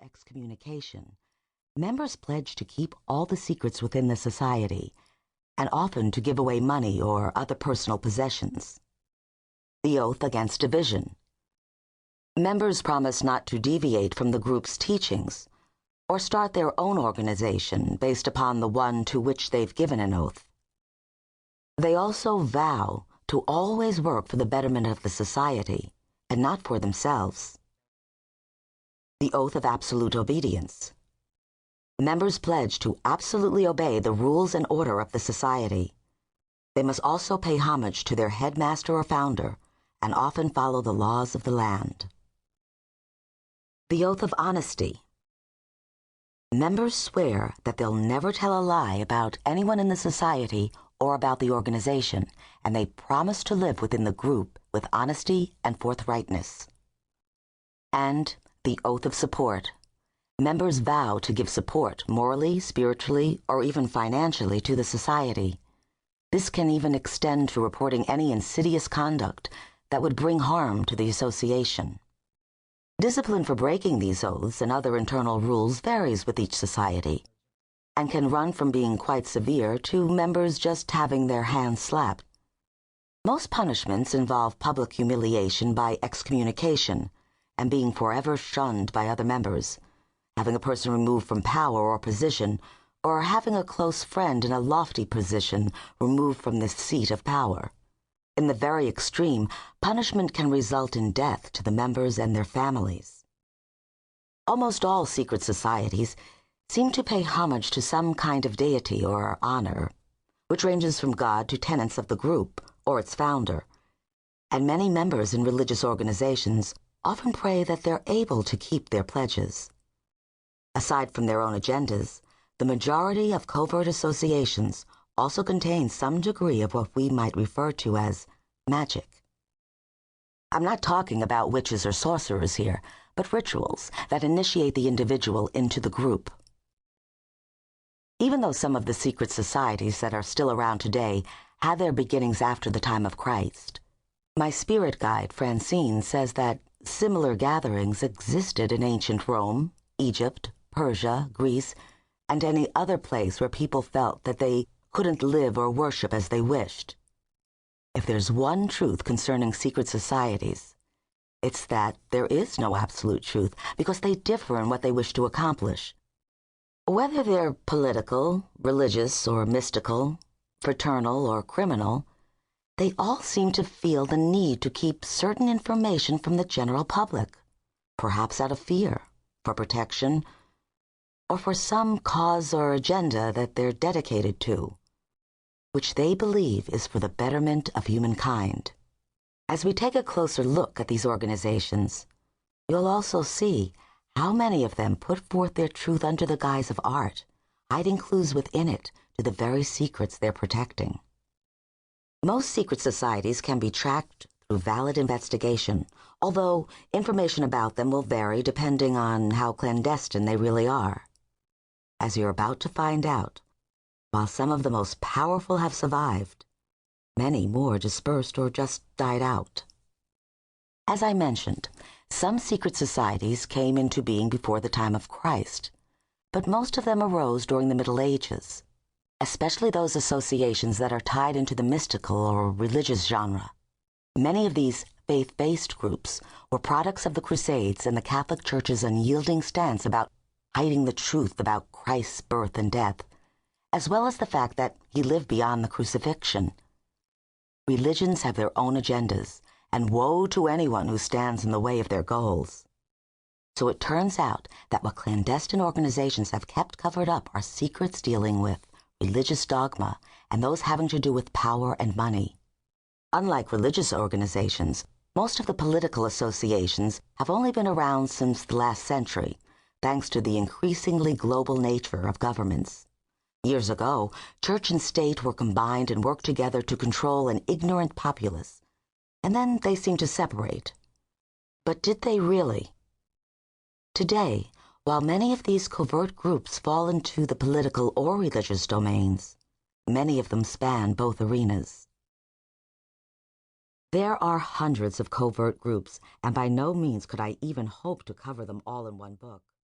excommunication, members pledge to keep all the secrets within the society, and often to give away money or other personal possessions. The oath against division. Members promise not to deviate from the group's teachings or start their own organization based upon the one to which they've given an oath. They also vow to always work for the betterment of the society and not for themselves. The oath of absolute obedience. Members pledge to absolutely obey the rules and order of the society. They must also pay homage to their headmaster or founder and often follow the laws of the land. The oath of honesty. Members swear that they'll never tell a lie about anyone in the society or about the organization, and they promise to live within the group with honesty and forthrightness. And the oath of support. Members vow to give support morally, spiritually, or even financially to the society. This can even extend to reporting any insidious conduct that would bring harm to the association. Discipline for breaking these oaths and other internal rules varies with each society, and can run from being quite severe to members just having their hands slapped. Most punishments involve public humiliation by excommunication and being forever shunned by other members, having a person removed from power or position, or having a close friend in a lofty position removed from the seat of power. In the very extreme, punishment can result in death to the members and their families. Almost all secret societies seem to pay homage to some kind of deity or honor, which ranges from God to tenets of the group or its founder, and many members in religious organizations often pray that they're able to keep their pledges. Aside from their own agendas, the majority of covert associations also contain some degree of what we might refer to as magic. I'm not talking about witches or sorcerers here, but rituals that initiate the individual into the group. Even though some of the secret societies that are still around today had their beginnings after the time of Christ, my spirit guide, Francine, says that similar gatherings existed in ancient Rome, Egypt, Persia, Greece, and any other place where people felt that they couldn't live or worship as they wished. If there's one truth concerning secret societies, it's that there is no absolute truth because they differ in what they wish to accomplish. Whether they're political, religious, or mystical, fraternal, or criminal, they all seem to feel the need to keep certain information from the general public, perhaps out of fear, for protection, or for some cause or agenda that they're dedicated to, which they believe is for the betterment of humankind. As we take a closer look at these organizations, you'll also see how many of them put forth their truth under the guise of art, hiding clues within it to the very secrets they're protecting. Most secret societies can be tracked through valid investigation, although information about them will vary depending on how clandestine they really are. As you're about to find out, while some of the most powerful have survived, many more dispersed or just died out. As I mentioned, some secret societies came into being before the time of Christ, but most of them arose during the Middle Ages, especially those associations that are tied into the mystical or religious genre. Many of these faith-based groups were products of the Crusades and the Catholic Church's unyielding stance about hiding the truth about Christ's birth and death, as well as the fact that he lived beyond the crucifixion. Religions have their own agendas, and woe to anyone who stands in the way of their goals. So it turns out that what clandestine organizations have kept covered up are secrets dealing with religious dogma and those having to do with power and money. Unlike religious organizations, most of the political associations have only been around since the last century, thanks to the increasingly global nature of governments. Years ago, church and state were combined and worked together to control an ignorant populace, and then they seemed to separate. But did they really? Today, while many of these covert groups fall into the political or religious domains, many of them span both arenas. There are hundreds of covert groups, and by no means could I even hope to cover them all in one book.